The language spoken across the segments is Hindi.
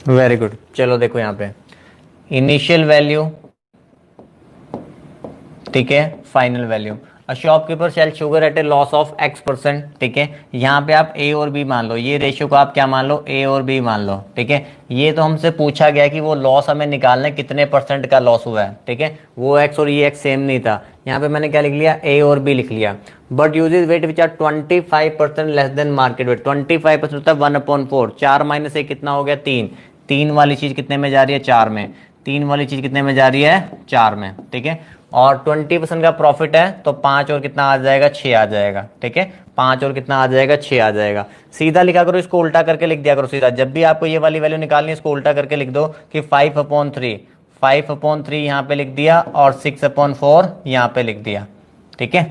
Very good. चलो देखो यहाँ पे इनिशियल वैल्यू, ठीक है, final value. A shopkeeper sell sugar at a loss of x%, ठीक है। यहाँ पे आप ए और बी मान लो, ये रेशियो को आप क्या मान लो, ए और बी मान लो, ठीक है। ये तो हमसे पूछा गया कि वो लॉस हमें निकालना है, कितने परसेंट का लॉस हुआ है, ठीक है। वो एक्स और ये एक्स सेम नहीं था। यहाँ पे मैंने क्या लिख लिया, ए और बी लिख लिया। But uses weight which are 25% less than market weight. 25% होता है 1/4, 4 - 1 कितना हो गया, 3। 3 वाली चीज कितने में जा रही है, 4 में। 3 वाली चीज कितने में जा रही है, 4 में, ठीक है। और 20% का प्रॉफिट है तो 5 और कितना आ जाएगा, 6 आ जाएगा, ठीक है। 5 और कितना आ जाएगा, 6 आ जाएगा। सीधा लिखा करो, इसको उल्टा करके लिख दिया करो सीधा। जब भी आपको ये वाली वैल्यू निकालनी है, इसको उल्टा करके लिख दो कि 5/3, 5/3 यहाँ पे लिख दिया और 6/4 यहाँ पे लिख दिया, ठीक है।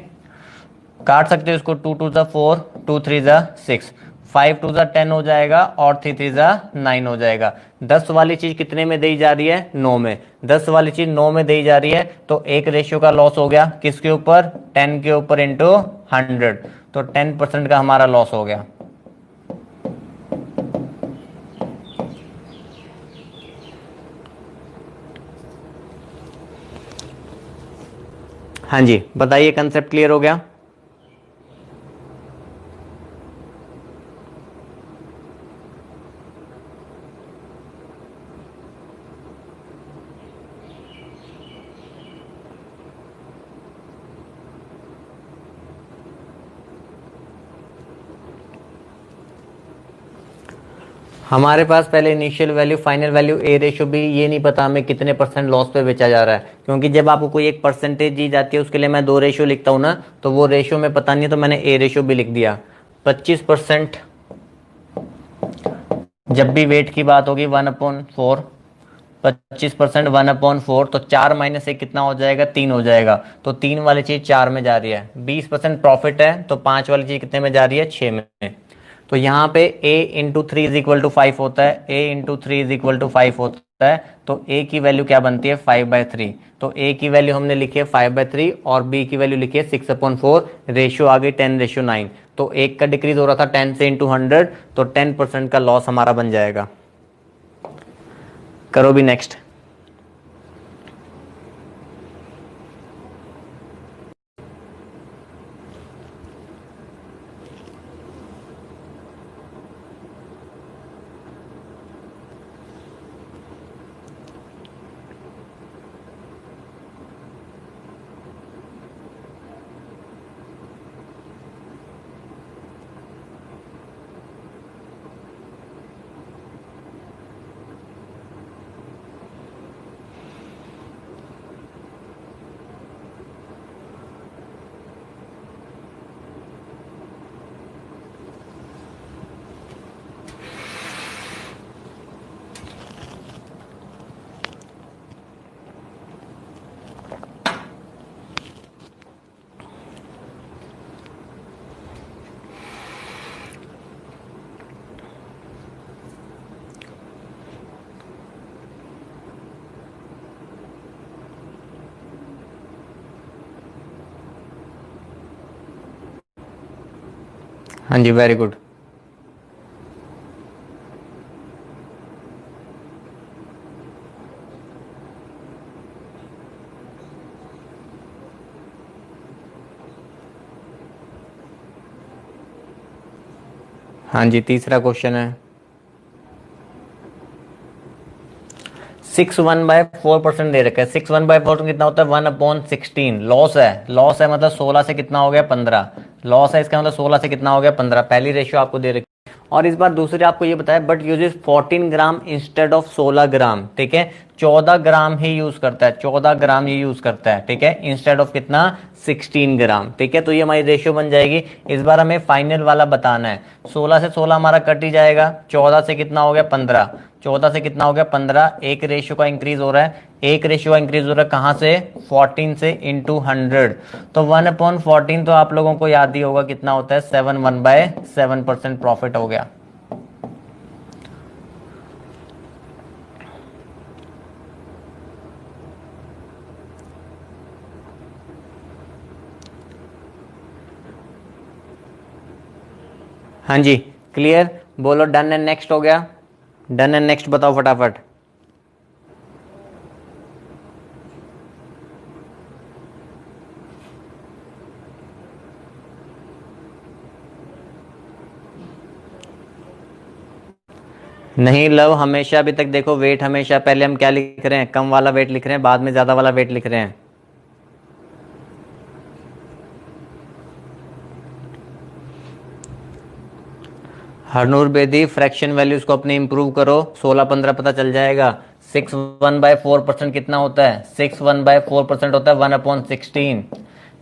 काट सकते हो इसको, 2 × 2 = 4, 2 × 3 = 6, 5 × 2 = 10 हो जाएगा और 3 × 3 = 9 हो जाएगा। 10 वाली चीज कितने में दी जा रही है, 9 में। 10 वाली चीज 9 में दी जा रही है तो एक रेशियो का लॉस हो गया किसके ऊपर, 10 के ऊपर इंटू 100, तो 10% का हमारा लॉस हो गया। हाँ जी बताइए, कंसेप्ट क्लियर हो गया। हमारे पास पहले इनिशियल वैल्यू, फाइनल वैल्यू, ए रेशो भी, ये नहीं पता हमें कितने परसेंट लॉस पे बेचा जा रहा है। क्योंकि जब आपको कोई एक परसेंटेज दी जाती है उसके लिए मैं 2 रेशो लिखता हूँ ना, तो वो रेशो में पता नहीं है तो मैंने ए रेशो भी लिख दिया। 25% जब भी वेट की बात होगी 1/4, 25% 1/4, तो 4 - 1 कितना हो जाएगा, 3 हो जाएगा। तो 3 वाली चीज 4 में जा रही है। 20% प्रॉफिट है तो 5 वाली चीज कितने में जा रही है, 6 में। तो यहाँ पे a × 3 = 5 होता है, a × 3 = 5 होता है। तो a की वैल्यू क्या बनती है, 5/3। तो a की वैल्यू हमने लिखी है 5/3 और b की वैल्यू लिखी है 6/4। रेशियो आ गई 10:9। तो एक का डिक्रीज हो रहा था 10 से इंटू 100, तो 10% का लॉस हमारा बन जाएगा। करो भी नेक्स्ट। हाँ जी वेरी गुड। हाँ जी तीसरा क्वेश्चन है, 6 1/4% दे रखा है। 6 1/4 कितना होता है, 1/16। लॉस है, लॉस है मतलब 16 से कितना हो गया, 15। लॉस है इसका मतलब 16 से कितना हो गया, 15। पहली रेशियो आपको दे रखी है। और इस बार दूसरी आपको ये बताया, but uses 14 gram instead of 16 ग्राम, ठीक है। 14 ग्राम ही यूज करता है, 14 ग्राम ही यूज करता है, ठीक है, इंस्टेड ऑफ कितना, 16 ग्राम, ठीक है। तो ये हमारी रेशियो बन जाएगी। इस बार हमें फाइनल वाला बताना है। 16 से 16 हमारा कट ही जाएगा, 14 से कितना हो गया, 15। 14 से कितना हो गया, 15। एक रेशियो का इंक्रीज हो रहा है, एक रेशियो का इंक्रीज हो रहा है कहाँ से, 14 से इंटू 100। तो 1/14 तो आप लोगों को याद ही होगा कितना होता है, 7, 1/7% प्रॉफिट हो गया। हाँ जी क्लियर, बोलो डन एंड नेक्स्ट हो गया। डन है, नेक्स्ट बताओ फटाफट। नहीं लव, हमेशा अभी तक देखो वेट, हमेशा पहले हम क्या लिख रहे हैं, कम वाला वेट लिख रहे हैं, बाद में ज्यादा वाला वेट लिख रहे हैं। हरनूर बेदी, फ्रैक्शन वैल्यूज को अपने इंप्रूव करो, 16-15 पता चल जाएगा। 6 1/4% कितना होता है? 6 1/4% होता है 1/16।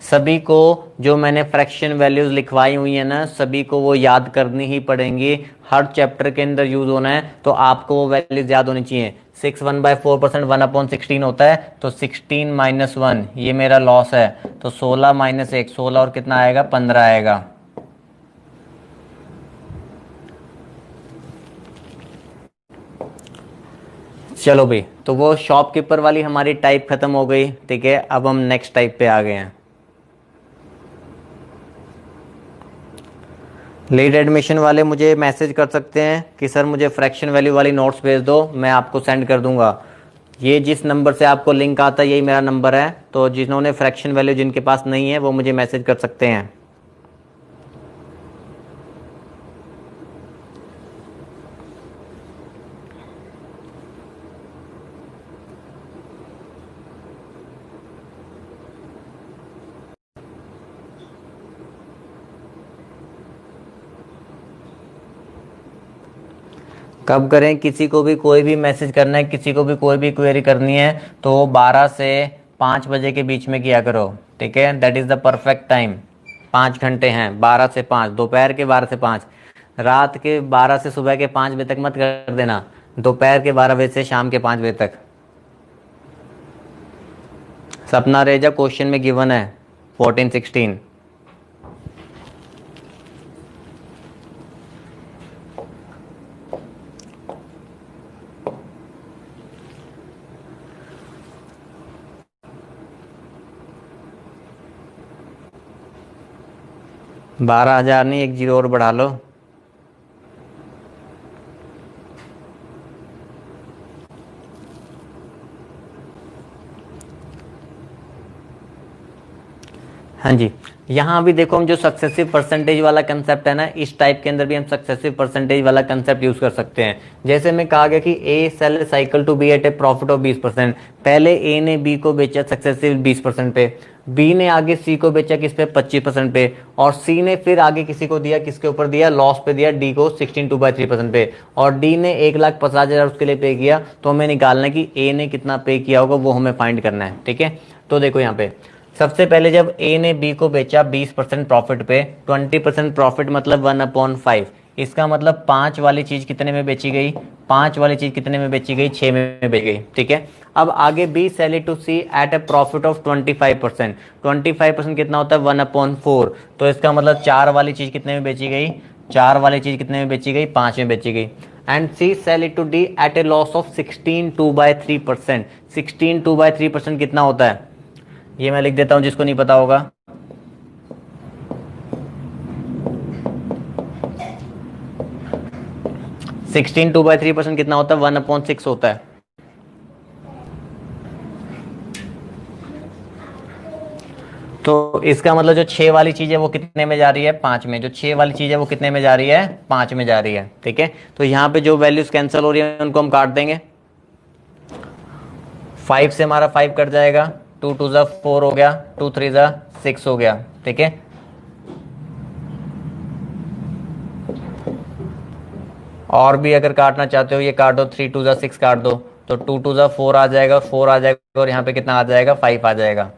सभी को जो मैंने फ्रैक्शन वैल्यूज लिखवाई हुई है ना, सभी को वो याद करनी ही पड़ेंगी, हर चैप्टर के अंदर यूज होना है, तो आपको वो वैल्यूज याद होनी चाहिए। 6 1/4% 1/16 होता है, तो 16 - 1 ये मेरा लॉस है, तो 16 - 1 16 और कितना आएगा? 15 आएगा। चलो भाई, तो वो शॉपकीपर वाली हमारी टाइप खत्म हो गई, ठीक है। अब हम नेक्स्ट टाइप पे आ गए हैं। लेट एडमिशन वाले मुझे मैसेज कर सकते हैं कि सर मुझे फ्रैक्शन वैल्यू वाली नोट्स भेज दो, मैं आपको सेंड कर दूंगा। ये जिस नंबर से आपको लिंक आता है यही मेरा नंबर है, तो जिन्होंने फ्रैक्शन वैल्यू जिनके पास नहीं है वो मुझे मैसेज कर सकते हैं। कब करें? किसी को भी कोई भी मैसेज करना है, किसी को भी कोई भी क्वेरी करनी है, तो 12 से 5 बजे के बीच में किया करो, ठीक है। That is the perfect time. 5 घंटे हैं, 12 से 5, दोपहर के 12 से 5। रात के 12 से सुबह के 5 बजे तक मत कर देना, दोपहर के 12 बजे से शाम के 5 बजे तक। सपना रेजा, क्वेश्चन में गिवन है 14 16। 12,000 नहीं, 1 जीरो और बढ़ा लो। हाँ जी, यहाँ भी देखो हम जो सक्सेसिव परसेंटेज वाला कंसेप्ट है ना, इस टाइप के अंदर भी हम सक्सेसिव परसेंटेज वाला कंसेप्ट यूज कर सकते हैं। जैसे मैं कहा गया कि A sell cycle to B at a profit of 20%। पहले ए ने बी को बेचा सक्सेसिव 20% पे, बी ने आगे सी को बेचा किस पे? 25% पे, और सी ने फिर आगे किसी को दिया, किसके ऊपर दिया? लॉस पे दिया, डी को 16 2/3% पे, और डी ने 1,50,000 उसके लिए पे किया। तो हमें निकालना है कि ए ने कितना पे किया होगा, वो हमें फाइंड करना है, ठीक है। तो देखो यहाँ पे सबसे पहले जब ए ने बी को बेचा 20% प्रॉफिट पे, 20% प्रॉफिट मतलब 1/5। इसका मतलब 5 वाली चीज कितने में बेची गई? 5 वाली चीज कितने में बेची गई? 6 में बेची गई, ठीक है। अब आगे B sell it to C at a profit of 25%। 25% कितना होता है? 1/4। तो इसका मतलब 4 वाली चीज कितने में बेची गई? 4 वाली चीज कितने में बेची गई? 5 में बेची गई। And C sell it to D at a loss of 16 2/3%। 16 2/3% कितना होता है? ये मैं लिख देता हूं जिसको नहीं पता होगा। 16 2/3% कितना होता है? 1/6 होता है। तो इसका मतलब जो 6 वाली चीज है वो कितने में जा रही है? 5 में। जो 6 वाली चीज है वो कितने में जा रही है? 5 में जा रही है, ठीक है। तो यहाँ पे जो वैल्यूज कैंसिल हो रही है उनको हम काट देंगे। 5 से हमारा 5 कट जाएगा, 2 2 ज़ा 4 हो गया, 2 3 ज़ा 6 हो गया, ठीक है। और भी अगर काटना चाहते हो ये काट दो, 3 2 ज़ा 6 काट दो, तो 2 2 ज़ा 4 आ जाएगा, 4 आ जाएगा, और यहाँ पे कितना आ जाएगा? 5 आ जाएगा।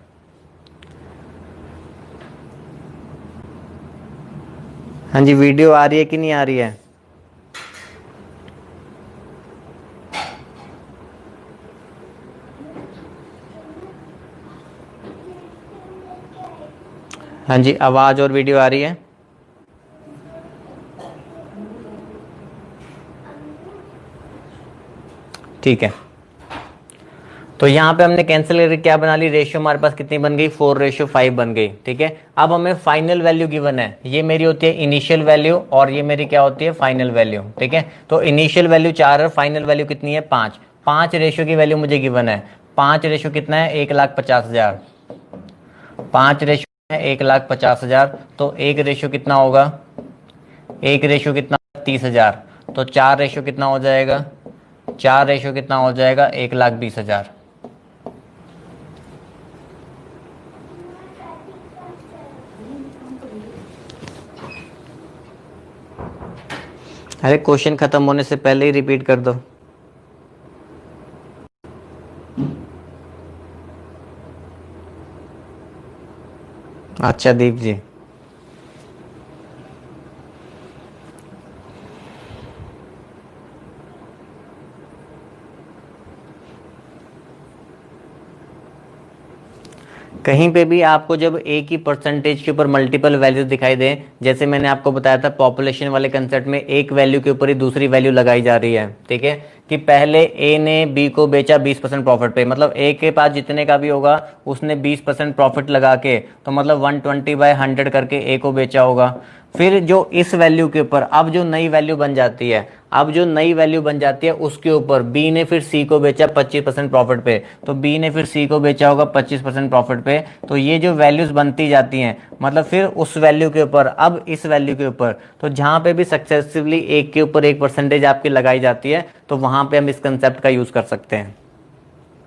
हाँ जी, वीडियो आ रही है कि नहीं आ रही है? हाँ जी, आवाज और वीडियो आ रही है। ठीक है, तो यहाँ पे हमने कैंसिल करके क्या बना ली, रेशियो हमारे पास कितनी बन गई, 4:5 बन गई। ठीक है, अब हमें फाइनल वैल्यू गिवन है, ये मेरी होती है इनिशियल वैल्यू और ये मेरी क्या होती है, फाइनल वैल्यू। ठीक है, तो इनिशियल वैल्यू 4 है, फाइनल वैल्यू कितनी है, 5। 5 रेशियो की वैल्यू मुझे गिवन है, 5 रेशियो कितना है, 1,50,000। 5 रेशियो है 1,50,000, तो एक रेशियो कितना होगा, एक रेशियो कितना, 30,000। तो 4 रेशियो कितना हो जाएगा, 4 रेशियो कितना हो जाएगा, 1,20,000। अरे क्वेश्चन खत्म होने से पहले ही रिपीट कर दो। अच्छा दीप जी, कहीं पे भी आपको जब एक ही परसेंटेज के ऊपर मल्टीपल वैल्यूज दिखाई दें, जैसे मैंने आपको बताया था पॉपुलेशन वाले कंसेप्ट में, एक वैल्यू के ऊपर ही दूसरी वैल्यू लगाई जा रही है। ठीक है, कि पहले ए ने बी को बेचा 20% प्रॉफिट पे, मतलब ए के पास जितने का भी होगा उसने 20% प्रॉफिट लगा के, तो मतलब 120/100 करके ए को बेचा होगा। फिर जो इस वैल्यू के ऊपर अब जो नई वैल्यू बन जाती है, अब जो नई वैल्यू बन जाती है उसके ऊपर बी ने फिर सी को बेचा 25% प्रॉफिट पे, तो बी ने फिर सी को बेचा होगा 25% प्रॉफिट पे। तो ये जो वैल्यूज बनती जाती हैं, मतलब फिर उस वैल्यू के ऊपर अब इस वैल्यू के ऊपर, तो जहां पे भी सक्सेसिवली एक के ऊपर एक परसेंटेज आपकी लगाई जाती है, तो वहां पे हम इस कंसेप्ट का यूज कर सकते हैं।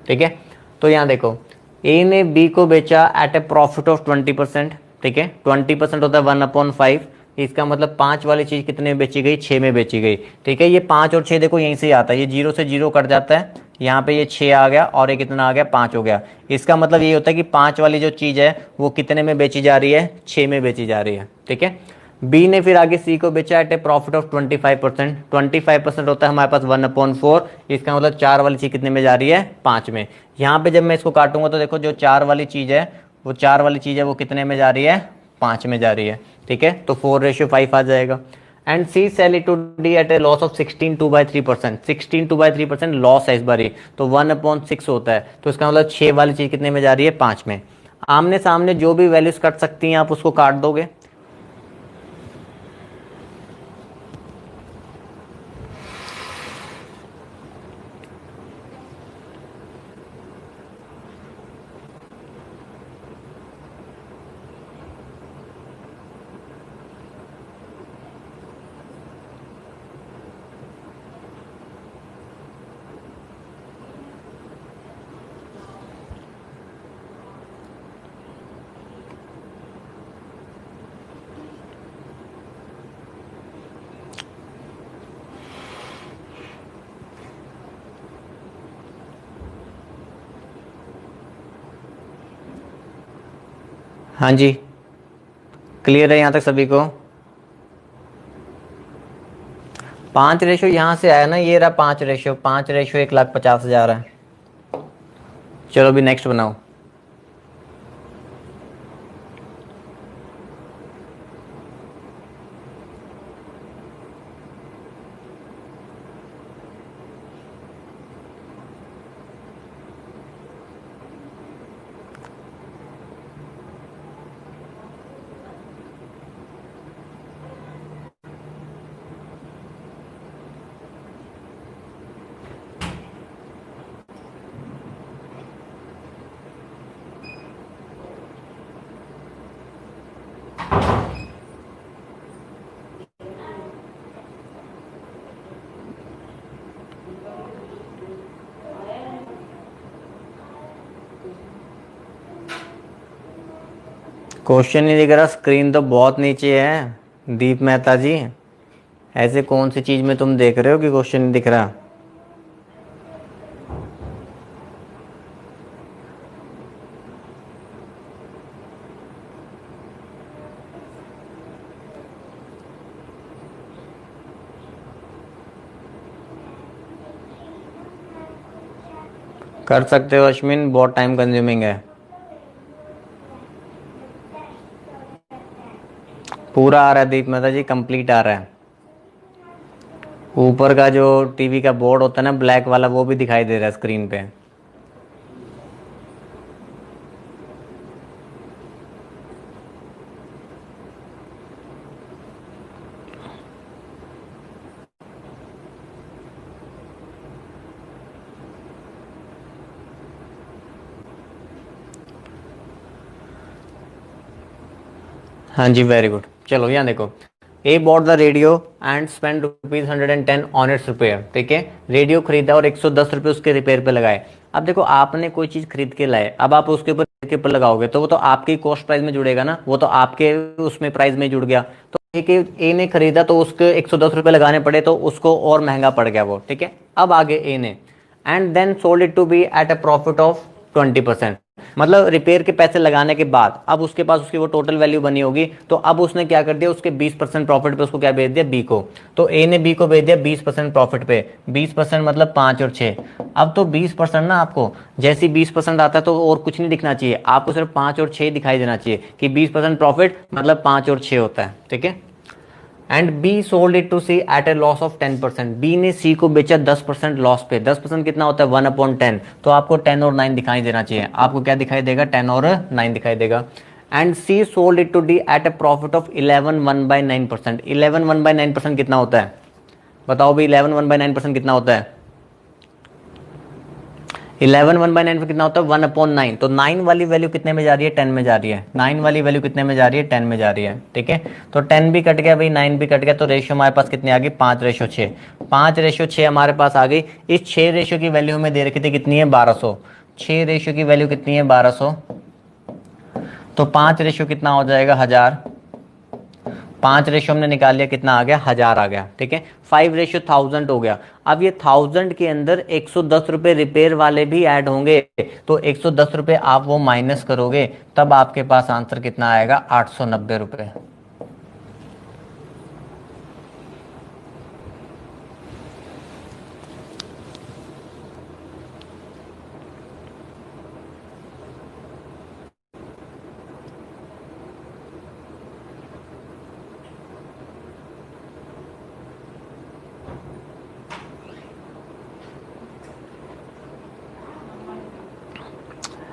ठीक है, तो यहाँ देखो, ए ने बी को बेचा एट ए प्रॉफिट ऑफ 20%। ठीक है, 20% होता है 1/5। इसका मतलब 5 वाली चीज कितने में बेची गई, 6 में बेची गई। ठीक है, ये 5 और 6 देखो यहीं से ही आता है, ये 0 से 0 कट जाता है, यहाँ पे ये 6 आ गया और ये कितना आ गया, 5 हो गया। इसका मतलब ये होता है कि 5 वाली जो चीज है वो कितने में बेची जा रही है, 6 में बेची जा रही है। ठीक है, बी ने फिर आगे सी को बेचा एट ए प्रॉफिट ऑफ 25%। 25% होता है हमारे पास 1/4। इसका मतलब 4 वाली चीज कितने में जा रही है, 5 में। यहाँ पे जब मैं इसको काटूंगा तो देखो जो 4 वाली चीज है, वो 4 वाली चीज है वो कितने में जा रही है, 5 में जा रही है। ठीक है, तो 4:5 आ जाएगा। And C sell it to D at a loss of 16/3%। 16/3% loss है इस बारी, तो 1/6 होता है, तो इसका मतलब 6 वाली चीज कितने में जा रही है, 5 में। आमने सामने जो भी वैल्यूज कट सकती हैं आप उसको काट दोगे। हाँ जी, क्लियर है यहाँ तक सभी को। 5 रेशो यहाँ से आया ना, ये रहा 5 रेशो, 5 रेशो 1,50,000 है। चलो अभी नेक्स्ट बनाओ। क्वेश्चन नहीं दिख रहा, स्क्रीन तो बहुत नीचे है दीप मेहता जी। ऐसे कौन सी चीज में तुम देख रहे हो कि क्वेश्चन नहीं दिख रहा। कर सकते हो अश्विन, बहुत टाइम कंज्यूमिंग है। पूरा आ रहा है दीप मेहता जी, कंप्लीट आ रहा है। ऊपर का जो टीवी का बोर्ड होता है ना ब्लैक वाला, वो भी दिखाई दे रहा है स्क्रीन पे। हाँ जी, वेरी गुड। चलो यहाँ देखो, A bought the radio and spend ₹110 on its repair. ठीक है, रेडियो खरीदा और 110 रुपये उसके रिपेयर पे लगाए। अब देखो, आपने कोई चीज खरीद के लाए, अब आप उसके ऊपर लगाओगे तो वो तो आपकी कॉस्ट प्राइस में जुड़ेगा ना, वो तो आपके उसमें प्राइस में जुड़ गया। तो ए ने खरीदा तो उसके 110 रुपये लगाने पड़े, तो उसको और महंगा पड़ गया वो। ठीक है, अब आगे ए ने and then sold it to B at a profit of 20%। मतलब रिपेयर के पैसे लगाने के बाद अब उसके पास उसकी वो टोटल वैल्यू बनी होगी, तो अब उसने क्या कर दिया, उसके 20% प्रॉफिट पे उसको क्या बेच दिया, बी को। तो ए ने बी को बेच दिया 20% प्रॉफिट पे। 20% मतलब 5 और 6। अब तो 20% ना, आपको जैसे 20% आता है तो और कुछ नहीं दिखना चाहिए, आपको सिर्फ 5 और 6 दिखाई देना चाहिए कि 20% प्रॉफिट मतलब 5 और 6 होता है। ठीक है, and B sold it to C at a loss of 10%। B ने सी को बेचा 10% लॉस पे। 10% कितना होता है, 1/10। तो आपको 10 और 9 दिखाई देना चाहिए। आपको क्या दिखाई देगा, 10 और 9 दिखाई देगा। And C sold it to D at a profit of 11 1/9%। 11 1/9% कितना होता है, बताओ भी, 11 1/9% कितना होता है। 11 1/9 में कितना होता है, 1/9। तो 9 वाली वैल्यू कितने में जा रही है, 10 में जा रही है। 9 वाली वैल्यू कितने में जा रही है, 10 में जा रही है। ठीक है, तो 10 भी कट गया भाई, 9 भी कट गया, तो रेशियो हमारे पास कितनी आ गई, 5/6। 5/6 हमारे पास आ गई। इस 6 रेशियो की वैल्यू हमें दे रखी थी कितनी है, 1200। 6 रेशियो की वैल्यू कितनी है, 1200। तो 5 रेशियो कितना हो जाएगा, 1000। 5 रेशियो हमने निकाल लिया, कितना आ गया, 1000 आ गया। ठीक है, 5 रेशियो 1000 हो गया। अब ये 1000 के अंदर 110 रुपए रिपेयर वाले भी ऐड होंगे, तो 110 रुपए आप वो माइनस करोगे, तब आपके पास आंसर कितना आएगा, 890 रुपए।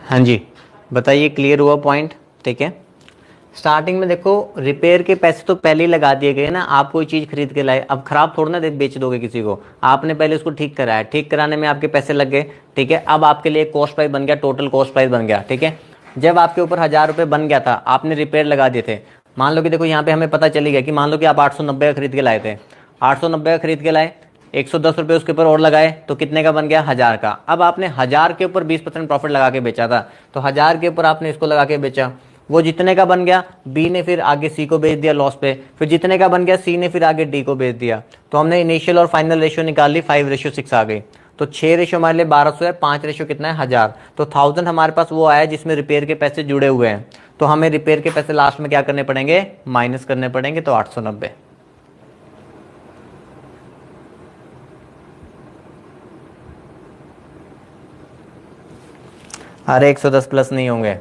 हाँ जी, बताइए, क्लियर हुआ पॉइंट। ठीक है, स्टार्टिंग में देखो, रिपेयर के पैसे तो पहले ही लगा दिए गए ना। आप कोई चीज खरीद के लाए, अब खराब थोड़ा ना बेच दोगे किसी को, आपने पहले उसको ठीक कराया, ठीक कराने में आपके पैसे लग गए। ठीक है, अब आपके लिए कॉस्ट प्राइस बन गया, टोटल कॉस्ट प्राइस बन गया। ठीक है, जब आपके ऊपर 1000 रुपये बन गया था, आपने रिपेयर लगा दिए थे। मान लो कि देखो, यहाँ पे हमें पता चली गया कि मान लो कि आप 890 का खरीद के लाए थे। 890 का खरीद के लाए, 110 रुपये उसके ऊपर और लगाए, तो कितने का बन गया, 1000 का। अब आपने 1000 के ऊपर 20% प्रॉफिट लगा के बेचा था, तो 1000 के ऊपर आपने इसको लगा के बेचा, वो जितने का बन गया, बी ने फिर आगे सी को बेच दिया लॉस पे, फिर जितने का बन गया, सी ने फिर आगे डी को बेच दिया। तो हमने इनिशियल और फाइनल रेशियो निकाल ली, 5/6 आ गई। तो 6 रेशियो हमारे लिए 1200 है, 5 रेशियो कितना है, 1000। तो 1000 हमारे पास वो आया जिसमें रिपेयर के पैसे जुड़े हुए हैं। तो हमें रिपेयर के पैसे लास्ट में क्या करने पड़ेंगे, माइनस करने पड़ेंगे, तो 890। अरे 110 प्लस नहीं होंगे।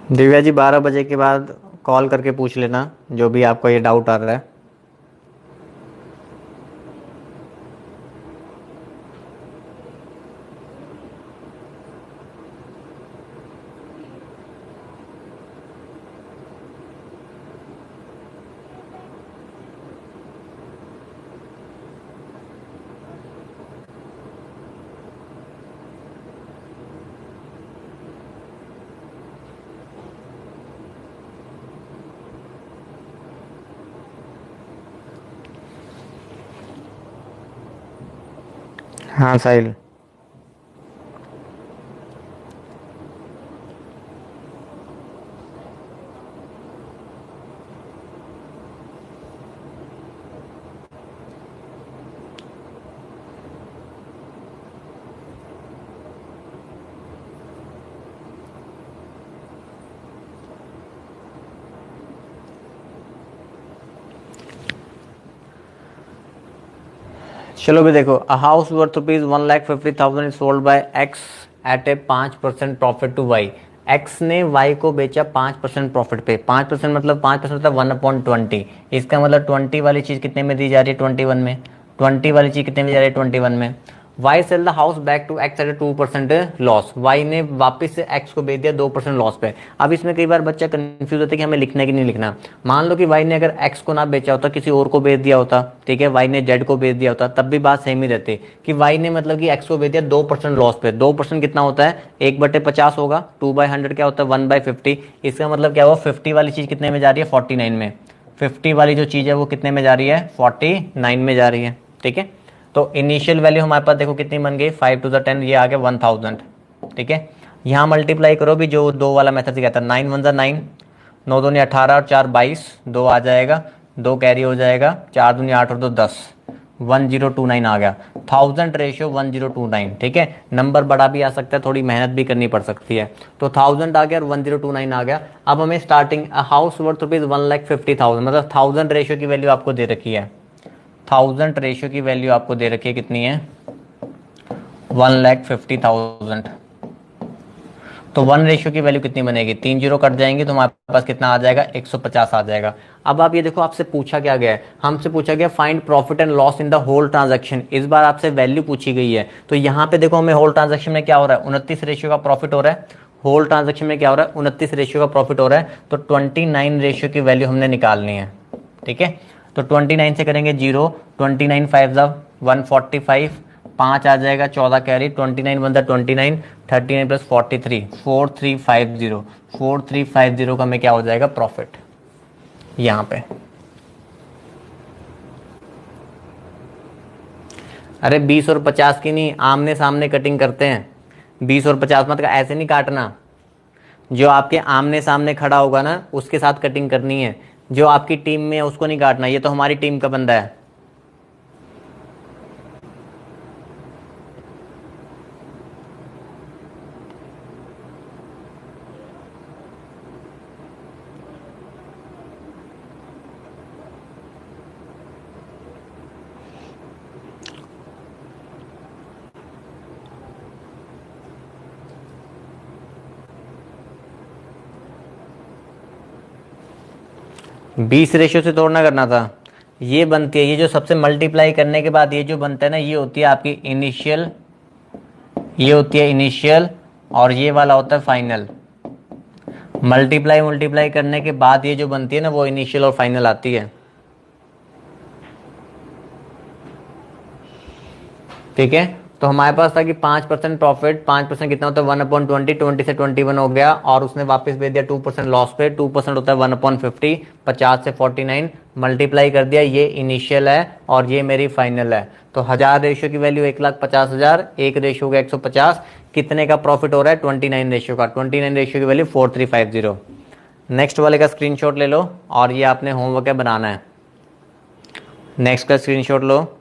दिव्या जी, 12 बजे के बाद कॉल करके पूछ लेना जो भी आपको ये डाउट आ रहा है। हाँ साहिल। चलो भी देखो, a house worth rupees 1,50,000 is sold by X at a 5% profit to Y. X ने वाई को बेचा 5% प्रॉफिट पे। 5% मतलब 5% मतलब 1/20। इसका मतलब 20 वाली चीज कितने में दी जा रही है? 21 में। 20 वाली चीज कितने में दी जा रही है? 21 में। Y sell the house back to X at 2% loss. Y ने वापस से एक्स को बेच दिया 2% लॉस पे। अब इसमें कई बार बच्चा कंफ्यूज होता है कि हमें लिखना है कि नहीं लिखना। मान लो कि वाई ने अगर एक्स को ना बेचा होता, किसी और को बेच दिया होता, ठीक है, वाई ने जेड को बेच दिया होता, तब भी बात सेम ही रहती कि वाई ने मतलब कि एक्स को बेच दिया 2% लॉस पे। 2% कितना होता है? 1/50 होगा। 2/100 क्या होता है? 1/50। इसका मतलब क्या हुआ? 50 वाली चीज कितने में जा रही है? 49 में। 50 वाली जो चीज है वो कितने में जा रही है? 49 में जा रही है। ठीक है, तो इनिशियल वैल्यू हमारे पास देखो कितनी बन गई? 5 to the 10, ये आ गया 1000। ठीक है, यहाँ मल्टीप्लाई करो भी, जो दो वाला मेथड से कहता है। 9 1 9, 9 दूनी 18 और 4 22, 2 आ जाएगा, 2 कैरी हो जाएगा, 4 दूनी 8 और 2 10, 1029 आ गया। 1000/1029। ठीक है, नंबर बड़ा भी आ सकता है, थोड़ी मेहनत भी करनी पड़ सकती है। तो 1000 आ गया और 1029 आ गया। अब हमें स्टार्टिंग हाउस वर्थ रुपीज 1,50,000, मतलब 1000 रेशियो की वैल्यू आपको दे रखी है। 1000 रेशियो की वैल्यू आपको दे रखी है, कितनी है? 1,50,000। तो 1 रेशियो की वैल्यू कितनी बनेगी? 3 जीरो कट जाएंगे तो हमारे पास कितना आ जाएगा? 150 आ जाएगा। अब आप ये देखो, आपसे पूछा क्या गया है? हमसे पूछा गया find profit and loss in the whole transaction. इस बार आपसे वैल्यू पूछी गई है। तो यहाँ पे देखो, हमें होल ट्रांजैक्शन में क्या हो रहा है? 29 रेशियो का प्रॉफिट हो रहा है। होल ट्रांजैक्शन में क्या हो रहा है? 29 रेशियो का प्रॉफिट हो रहा है। तो 29 रेशियो की वैल्यू हमने निकालनी है। ठीक है, तो 29 से करेंगे 0, 29 5 145, 5 आ जाएगा, 14 कैरी, 29 1 29, 39 + 43, 4350। 4350 का में क्या हो जाएगा? प्रॉफिट यहाँ पे। अरे 20 और 50 की नहीं, आमने सामने कटिंग करते हैं। 20 और 50 मत, ऐसे नहीं काटना। जो आपके आमने सामने खड़ा होगा ना, उसके साथ कटिंग करनी है। जो आपकी टीम में है उसको नहीं काटना। ये तो हमारी टीम का बंदा है। बीस रेशियो से तोड़ना करना था। ये बनती है, ये जो सबसे मल्टीप्लाई करने के बाद ये जो बनता है ना, ये होती है आपकी इनिशियल। ये होती है इनिशियल, और ये वाला होता है फाइनल। मल्टीप्लाई मल्टीप्लाई करने के बाद ये जो बनती है ना, वो इनिशियल और फाइनल आती है। ठीक है, तो हमारे पास था कि 5% प्रॉफिट। 5% कितना होता है? 1/20। 20 से 21 हो गया, और उसने वापस भेज दिया 2% लॉस पे। 2% होता है 1/50। 50 से 49 मल्टीप्लाई कर दिया। ये इनिशियल है और ये मेरी फाइनल है। तो 1000 रेशियो की वैल्यू 1,50,000, 1 रेशियो का 150। कितने का प्रॉफिट हो रहा है? 29 रेशियो का। 29 रेशियो की वैल्यू 4350। नेक्स्ट वाले का स्क्रीनशॉट ले लो, और ये आपने होमवर्क है बनाना है। नेक्स्ट का स्क्रीनशॉट लो।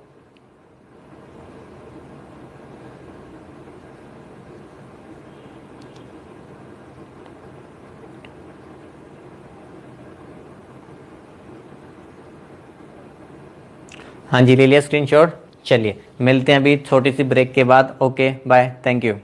हाँ जी, ले लिया स्क्रीनशॉट। चलिए मिलते हैं अभी छोटी सी ब्रेक के बाद। Okay bye, thank you.